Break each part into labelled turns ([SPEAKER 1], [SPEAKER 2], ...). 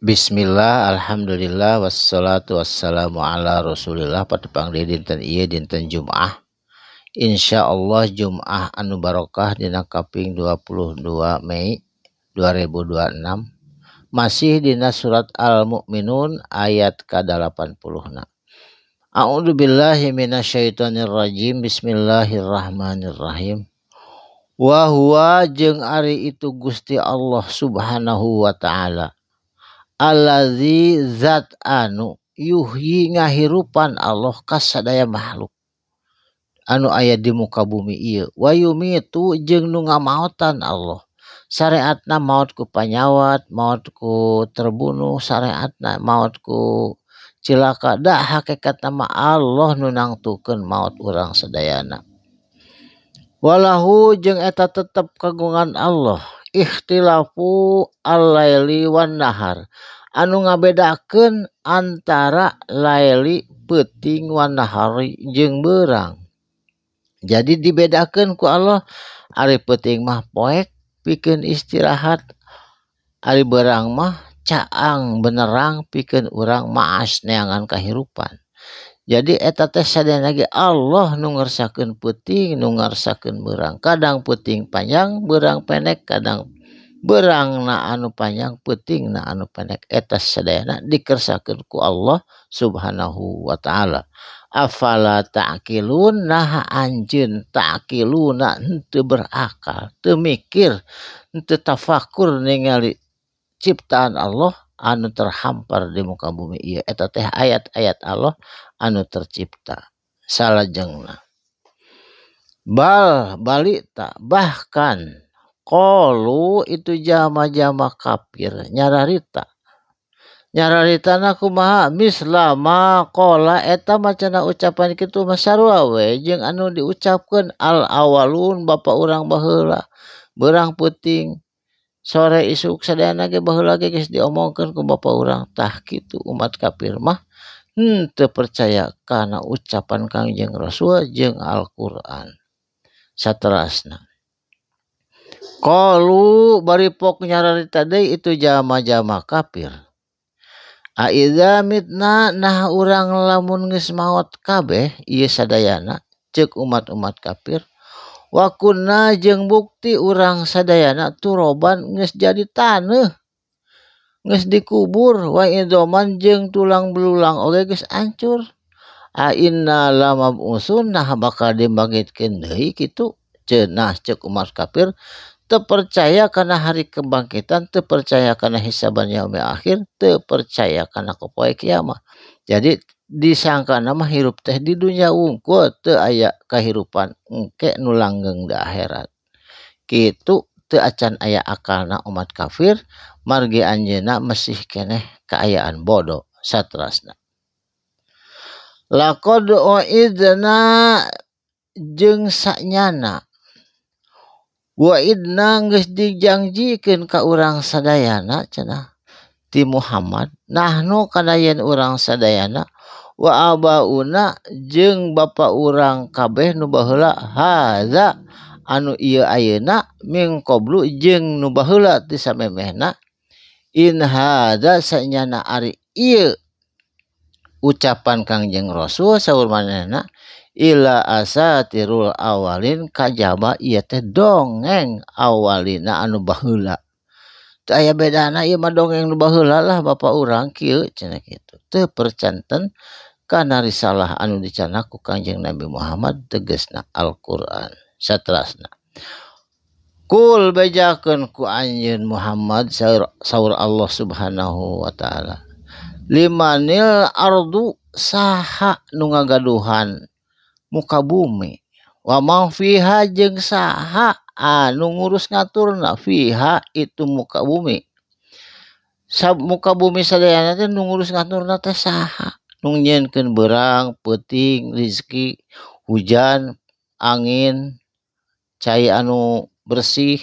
[SPEAKER 1] Bismillah, alhamdulillah, wassalatu wassalamu ala rasulillah. Patepang di dinten ieu dinten Jumaah. Insyaallah Jumaah anu barokah dina kaping 22 Mei 2026. Masih dina surat Al-Mu'minun ayat ke-80. A'udzu billahi minasyaitonir rajim. Bismillahirrahmanirrahim. Wa huwa jeung ari itu Gusti Allah Subhanahu wa taala. Allazi zat anu yuhyi ngahirupan Allah kasadaya makhluk anu aya di muka bumi ieu. Wa yumitu jeung nu ngamaotan Allah. Syariatna maot ku panyawat, maot ku terbunuh, syariatna maot ku cilaka. Da hakikatna mah Allah nu nangtukeun maot urang sadayana. Walahu jeung eta tetep kagungan Allah ikhtilafu al-laili wan nahar, anu ngabedakeun antara laili peuting wan nahari jeung beurang. Jadi dibedakeun ku Allah, ari peuting mah poek pikeun istirahat, ari beurang mah caang benerang pikeun urang maas neangan kahirupan. Jadi eta teh sadayana ge Allah nu ngarsakeun peuting, nu ngarsakeun beurang. Kadang peuting panjang, beurang pendek, kadang beurangna anu panjang, peutingna anu pendek. Eta sadayana dikersakeun ku Allah Subhanahu wa taala. Afala ta'qilun, nah anjeun ta'qiluna henteu berakal, teu mikir, henteu tafakur ningali ciptaan Allah anu terhampar di muka bumi ieu. Eta teh ayat-ayat Allah anu tercipta salajengna. Balita bahkan qalu itu jama-jama kafir nyararitana kumaha mislama qala eta macana ucapan kitu mah sarua we jeung anu diucapkeun al awalun bapa urang baheula. Beurang peuting sore isuk sadayana ge baheula ge geus diomongkeun ku bapa urang. Tah kitu umat kafir mah henteu percaya kana ucapan Kangjeng Rasul jeung Al-Qur'an. Saterasna qalu bari pok nyararita deui itu jama-jama kafir. Aiza mitna, nah urang lamun geus maot kabeh ieu sadayana ceuk umat-umat kafir. Wa kunna jeung bukti urang sadayana turoban geus jadi taneuh, geus dikubur. Wa idoman jeung tulang belulang oge geus hancur. Inna lamab'usun, nah bakal dibangkitkeun deui kitu cenah ceuk umat kafir. Teu percaya kana hari kebangkitan, teu percaya kana hisaban yaumil akhir, teu percaya kana poe kiamat. Jadi disangkana mah hirup teh di dunia wungkul, teu aya kahirupan engke nu langgeng di akhirat. Kitu teu acan aya akalna umat kafir, margi anjeunna masih keneh kaayaan bodoh. Saterasna laqad u'idna jeung sanyana wa'idna geus dijanjikeun ka urang sadayana cenah ti Muhammad, nahnu kana yen urang sadayana wa abauna jeung bapa urang kabeh nu baheula haza anu ieu ayeuna min qablu jeung nu baheula ti samemehna. In hadza sanyana ari ieu ucapan Kangjeng Rasul saur manehna ila asatirul awalin, kajaba ieu teh dongeng awalina anu baheula. Teu aya bedana ieu mah dongeng nu baheula lah bapa urang kieu cenah kitu. Teu percanten kana risalah anu dicanang ku Kangjeng Nabi Muhammad tegasna Al-Qur'an. Saterasna kul bejakeun ku anjeun Muhammad saur Allah Subhanahu wa taala. Limanil ardu, saha nu ngagaduhan muka bumi, wa ma fiha jeung saha anu ngurus ngaturna fiha itu muka bumi. Muka bumi sadayana teh nu ngurus ngaturna teh saha? Nu nyieunkeun beurang, peuting, rezeki, hujan, angin, cai anu bersih,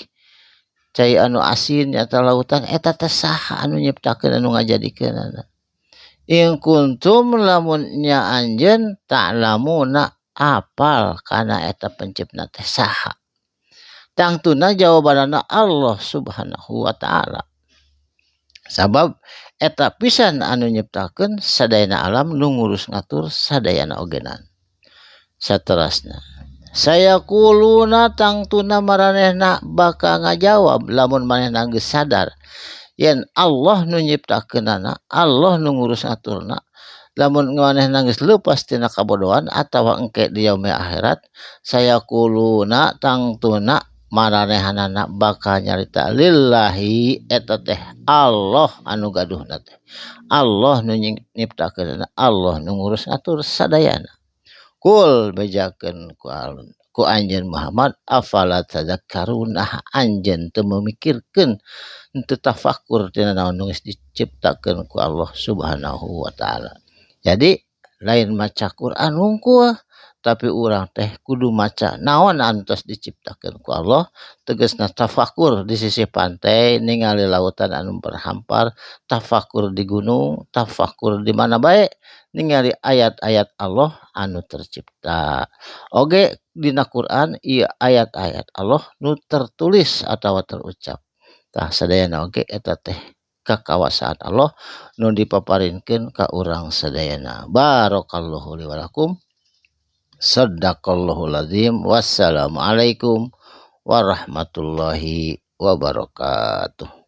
[SPEAKER 1] cai anu asin nyata lautan, eta teh saha anu nyiptakeun anu ngajadikeunana. In kuntum lamun nya anjeun ta'lamuna apal kana eta pencipna teh saha. Tangtuna jawabanana Allah Subhanahu wa taala. Sabab eta pisan anu nyiptakeun sadayana alam nu ngurus ngatur sadayana ogenan. Saterusna saya kuluna tangtuna maranehna bakal ngajawab lamun manehna geus sadar yen Allah nu nyiptakeunana, Allah nu ngurus ngaturna. Lamun manehna geus leupas tina kabodohan atawa engke di yaumil akhirat, saya kuluna tangtuna maranehanana bakal nyarita lillahi eta teh Allah anu gaduhna teh. Allah nu nyiptakeunana, Allah nu ngurus ngatur sadayana. Kul bejakeun ku anjeun Muhammad afala tadzakkarun anjeun teu memikirkeun teu tafakur tina naon nu geus diciptakeun ku Allah Subhanahu wa taala. Jadi lain maca Quran hungkul tapi urang teh kudu maca naon anu tos diciptakeun ku Allah, tegasna tafakur di sisi pantai ningali lautan anu berhampar, tafakur di gunung, tafakur di mana bae ningali ayat-ayat Allah anu tercipta. Oge dina Quran ieu ayat-ayat Allah nu tertulis atawa terucap. Tah sadayana oge eta teh kakawasaan Allah nu dipaparinkeun ka urang sadayana. Barakallahu li wa lakum. Shadaqallahul azim. Wassalamualaikum warahmatullahi wabarakatuh.